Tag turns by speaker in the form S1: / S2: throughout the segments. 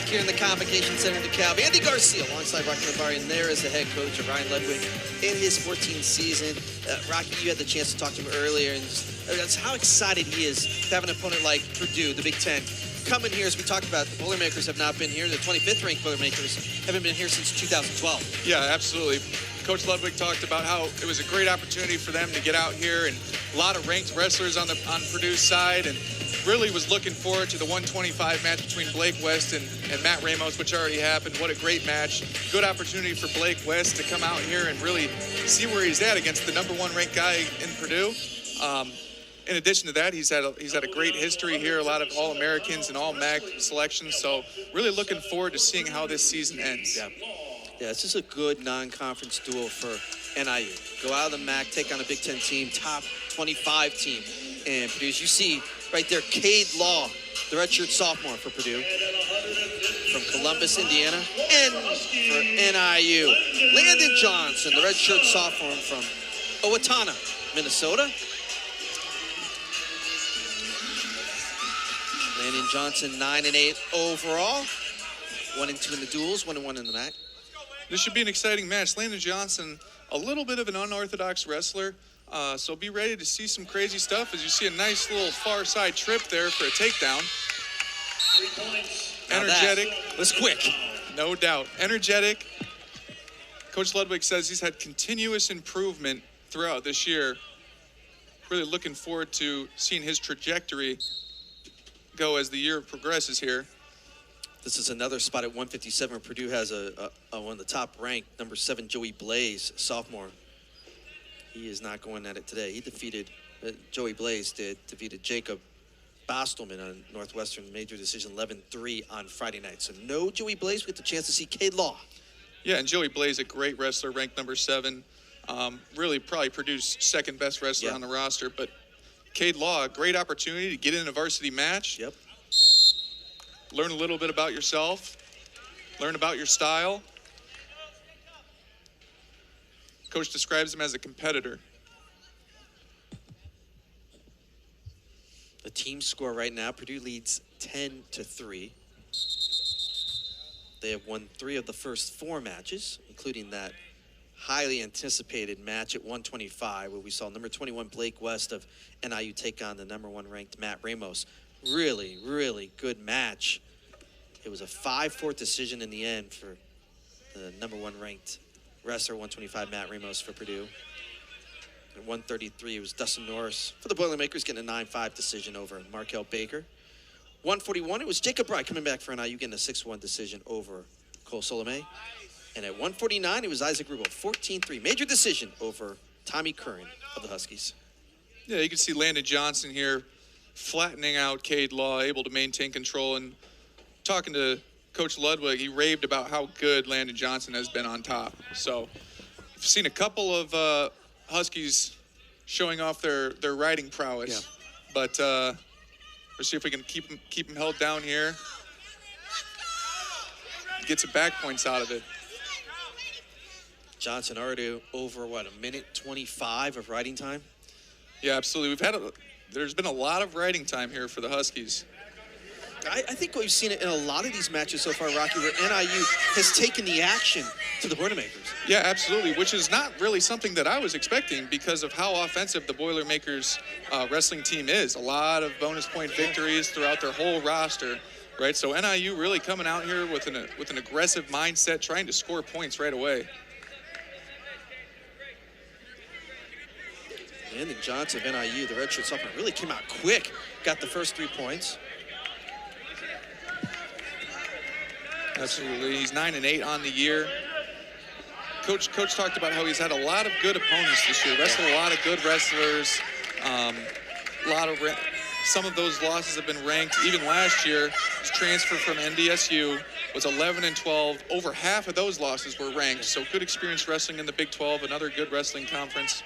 S1: back here in the Convocation Center in DeKalb. Andy Garcia alongside Rocky Navarre, and there is the head coach of Ryan Ludwig in his 14th season. Rocky, you had the chance to talk to him earlier, and that's how excited he is to have an opponent like Purdue, the Big Ten, coming here. As we talked about, the Boilermakers have not been here. The 25th ranked Boilermakers haven't been here since 2012.
S2: Yeah, absolutely. Coach Ludwig talked about how it was a great opportunity for them to get out here, and a lot of ranked wrestlers on Purdue's side, and really was looking forward to the 125 match between Blake West and Matt Ramos, which already happened. What a great match. Good opportunity for Blake West to come out here and really see where he's at against the #1 ranked guy in Purdue. In addition to that, he's had a great history here, a lot of All-Americans and All-MAC selections, so really looking forward to seeing how this season ends.
S1: Yeah, this is a good non-conference duel for NIU. Go out of the MAC, take on a Big Ten team, top 25 team. And Purdue, you see right there, Kade Law, the redshirt sophomore for Purdue, from Columbus, Indiana, and for NIU, Landen Johnson, the redshirt sophomore from Owatonna, Minnesota. Landen Johnson, 9-8 overall, 1-2 in the duels, 1-1 in the MAC.
S2: This should be an exciting match. Landen Johnson, a little bit of an unorthodox wrestler, so be ready to see some crazy stuff as you see a nice little far side trip there for a takedown. Energetic.
S1: That was quick.
S2: No doubt. Energetic. Coach Ludwig says he's had continuous improvement throughout this year. Really looking forward to seeing his trajectory go as the year progresses here.
S1: This is another spot at 157 where Purdue has one of the top ranked, number 7, Joey Blaze, sophomore. He is not going at it today. He defeated, Joey Blaze defeated Jacob Bastelman on Northwestern, major decision 11-3 on Friday night. So no Joey Blaze. We get the chance to see Kade Law.
S2: Yeah, and Joey Blaze, a great wrestler, ranked number 7. Really probably Purdue's second best wrestler on the roster. But Kade Law, a great opportunity to get in a varsity match.
S1: Yep.
S2: Learn a little bit about yourself. Learn about your style. Coach describes him as a competitor.
S1: The team score right now, Purdue leads 10-3. They have won 3 of the first 4 matches, including that highly anticipated match at 125, where we saw number 21 Blake West of NIU take on the #1 ranked Matt Ramos. Really, really good match. It was a 5-4 decision in the end for the #1 ranked wrestler, 125 Matt Ramos for Purdue. At 133, it was Dustin Norris for the Boilermakers getting a 9-5 decision over Markel Baker. 141, it was Jacob Wright coming back for NIU getting a 6-1 decision over Cole Solomé. And at 149, it was Isaac Rubel, 14-3, major decision over Tommy Curran of the Huskies.
S2: Yeah, you can see Landen Johnson here flattening out Kade Law, able to maintain control. And talking to Coach Ludwig, he raved about how good Landen Johnson has been on top. So I've seen a couple of Huskies showing off their riding prowess. Yeah. But let's see if we can keep him held down here. Get some back points out of it.
S1: Johnson already over, what, a minute 25 of riding time?
S2: Yeah, absolutely. There's been a lot of riding time here for the Huskies.
S1: I think we've seen it in a lot of these matches so far, Rocky, where NIU has taken the action to the Boilermakers.
S2: Yeah, absolutely, which is not really something that I was expecting because of how offensive the Boilermakers wrestling team is. A lot of bonus point victories throughout their whole roster, right? So NIU really coming out here with an aggressive mindset, trying to score points right away.
S1: Landen Johnson of NIU, the redshirt sophomore, really came out quick. Got the first 3 points.
S2: Absolutely. He's 9-8 on the year. Coach talked about how he's had a lot of good opponents this year. Wrestled a lot of good wrestlers. Some of those losses have been ranked. Even last year, his transfer from NDSU was 11-12. Over half of those losses were ranked. So good experience wrestling in the Big 12, another good wrestling conference.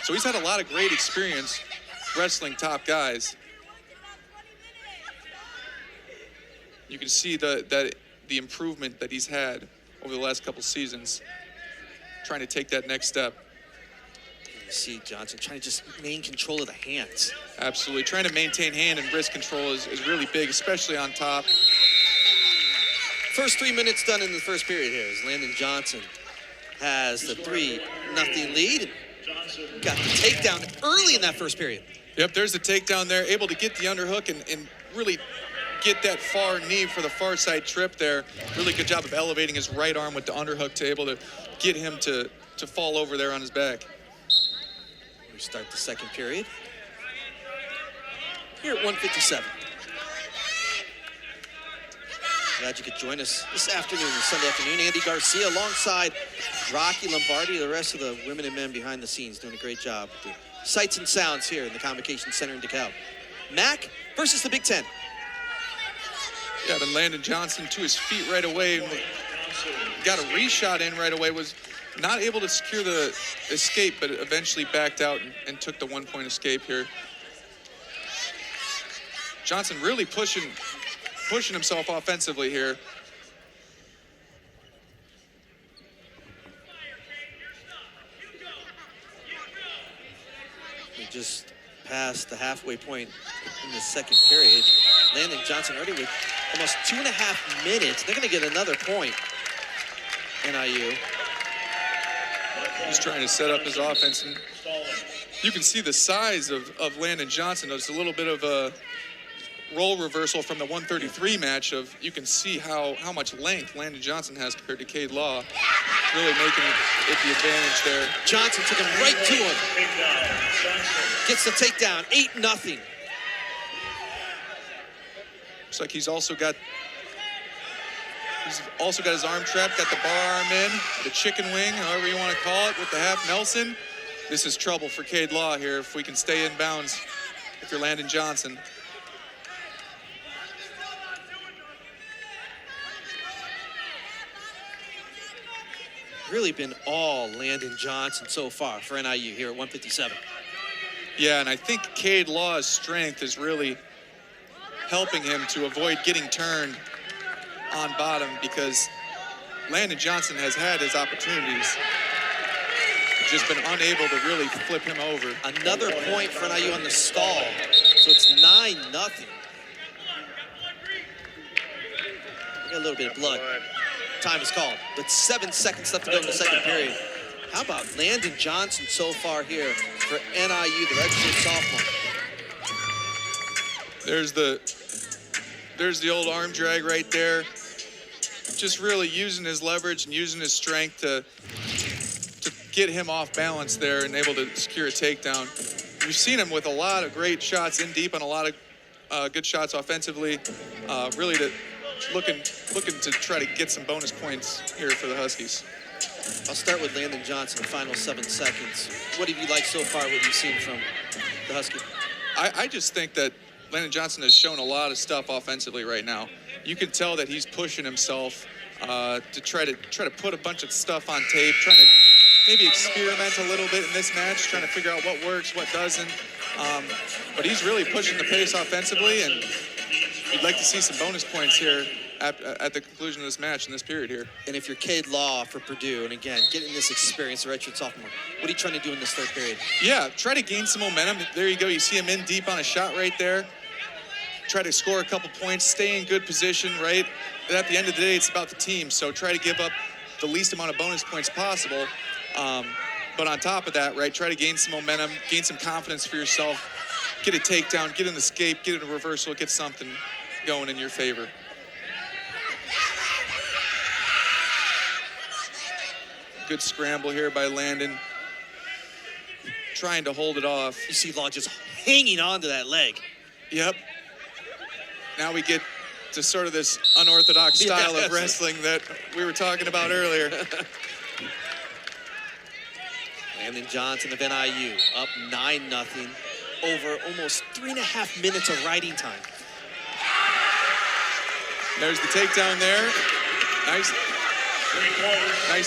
S2: So he's had a lot of great experience wrestling top guys. You can see the improvement that he's had over the last couple seasons, trying to take that next step.
S1: You see Johnson trying to just maintain control of the hands.
S2: Absolutely. Trying to maintain hand and wrist control is really big, especially on top.
S1: First 3 minutes done in the first period here as Landen Johnson has the 3-0 lead. Got the takedown early in that first period.
S2: Yep, there's the takedown there, able to get the underhook and really get that far knee for the far side trip there. Really good job of elevating his right arm with the underhook to able to get him to fall over there on his back.
S1: We start the second period here at 157. Glad you could join us this afternoon, this Sunday afternoon. Andy Garcia alongside Rocky Lombardi, the rest of the women and men behind the scenes doing a great job with the sights and sounds here in the Convocation Center in DeKalb. MAC versus the Big Ten.
S2: Yeah, but Landen Johnson to his feet right away. Got a reshot in right away. Was not able to secure the escape, but eventually backed out and took the 1-point escape here. Johnson really pushing himself offensively here.
S1: We just passed the halfway point in the second period. Landen Johnson already with almost 2.5 minutes. They're going to get another point. NIU.
S2: He's trying to set up his offense. And you can see the size of Landen Johnson. There's a little bit of a role reversal from the 133 match of you can see how much length Landen Johnson has compared to Kade Law. Really making it the advantage there.
S1: Johnson took him right to him. Gets the takedown, 8-0.
S2: Looks like he's also got his arm trapped, got the bar arm in, the chicken wing, however you want to call it, with the half Nelson. This is trouble for Kade Law here if we can stay in bounds if you're Landen Johnson.
S1: Really been all Landen Johnson so far for NIU here at 157.
S2: Yeah, and I think Kade Law's strength is really helping him to avoid getting turned on bottom because Landen Johnson has had his opportunities. Just been unable to really flip him over.
S1: Another point for NIU on the stall. So it's 9-0. Got a little bit of blood. Time is called. With 7 seconds left to go in the second period. How about Landen Johnson so far here for NIU, the redshirt sophomore?
S2: There's the old arm drag right there. Just really using his leverage and using his strength to get him off balance there and able to secure a takedown. You've seen him with a lot of great shots in deep and a lot of good shots offensively. Really looking to try to get some bonus points here for the Huskies.
S1: I'll start with Landen Johnson, the final 7 seconds. What have you liked so far, what you've seen from the Huskies?
S2: I just think that Landen Johnson has shown a lot of stuff offensively right now. You can tell that he's pushing himself to try to put a bunch of stuff on tape, trying to maybe experiment a little bit in this match, trying to figure out what works, what doesn't. But he's really pushing the pace offensively, and you'd like to see some bonus points here at the conclusion of this match in this period here.
S1: And if you're Kade Law for Purdue, and again, getting this experience, the redshirt sophomore, what are you trying to do in this third period?
S2: Yeah, try to gain some momentum. There you go. You see him in deep on a shot right there. Try to score a couple points, stay in good position, right? And at the end of the day, it's about the team. So try to give up the least amount of bonus points possible. But on top of that, right, try to gain some momentum, gain some confidence for yourself, get a takedown, get an escape, get a reversal, get something going in your favor. Good scramble here by Landen. Trying to hold it off.
S1: You see Law just hanging on to that leg.
S2: Yep. Now we get to sort of this unorthodox style of wrestling that we were talking about earlier.
S1: Landen Johnson of NIU up 9-0 over almost 3.5 minutes of riding time.
S2: There's the takedown there. Nice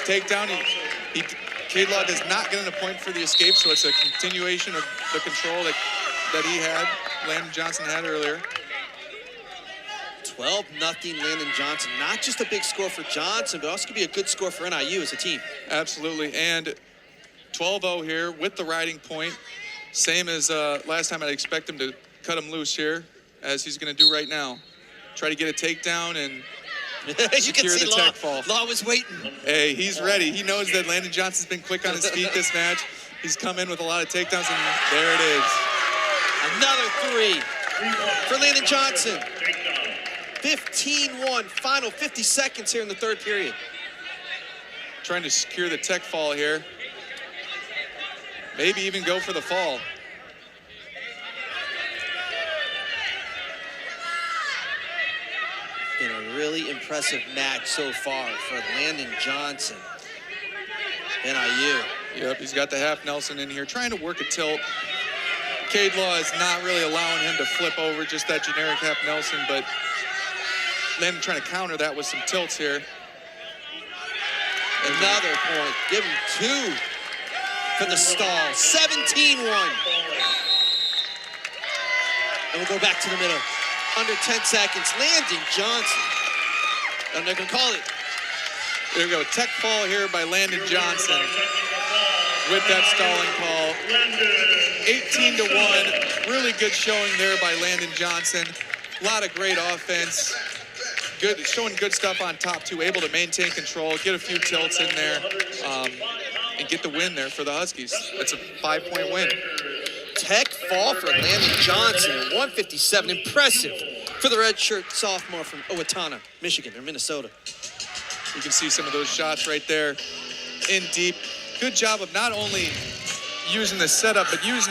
S2: takedown. Kade Law does not get a point for the escape, so it's a continuation of the control that he had, Landen Johnson had earlier.
S1: 12-0 Landen Johnson. Not just a big score for Johnson, but also could be a good score for NIU as a team.
S2: Absolutely, and 12-0 here with the riding point. Same as last time. I'd expect him to cut him loose here, as he's going to do right now. Try to get a takedown and
S1: You can
S2: secure
S1: see
S2: the
S1: Law.
S2: tech fall.
S1: Law was waiting.
S2: Hey, he's ready. He knows that Landen Johnson's been quick on his feet this match. He's come in with a lot of takedowns, and there it is.
S1: Another 3 for Landen Johnson. 15-1, final 50 seconds here in the third period.
S2: Trying to secure the tech fall here. Maybe even go for the fall.
S1: Been a really impressive match so far for Landen Johnson. NIU.
S2: Yep, he's got the half Nelson in here, trying to work a tilt. Kade Law is not really allowing him to flip over, just that generic half Nelson, but Landen trying to counter that with some tilts here.
S1: Another point. Give him 2 for the stall. 17-1. And we'll go back to the middle. Under 10 seconds. Landen Johnson. I'm not going to call it.
S2: There we go. Tech fall here by Landen Johnson with that stalling call. 18-1. Really good showing there by Landen Johnson. A lot of great offense. Good, showing good stuff on top too. Able to maintain control, get a few tilts in there, and get the win there for the Huskies. That's a 5-point win.
S1: Tech fall for Landen Johnson at 157. Impressive for the redshirt sophomore from Owatonna, Michigan, or Minnesota.
S2: You can see some of those shots right there in deep. Good job of not only using the setup, but using the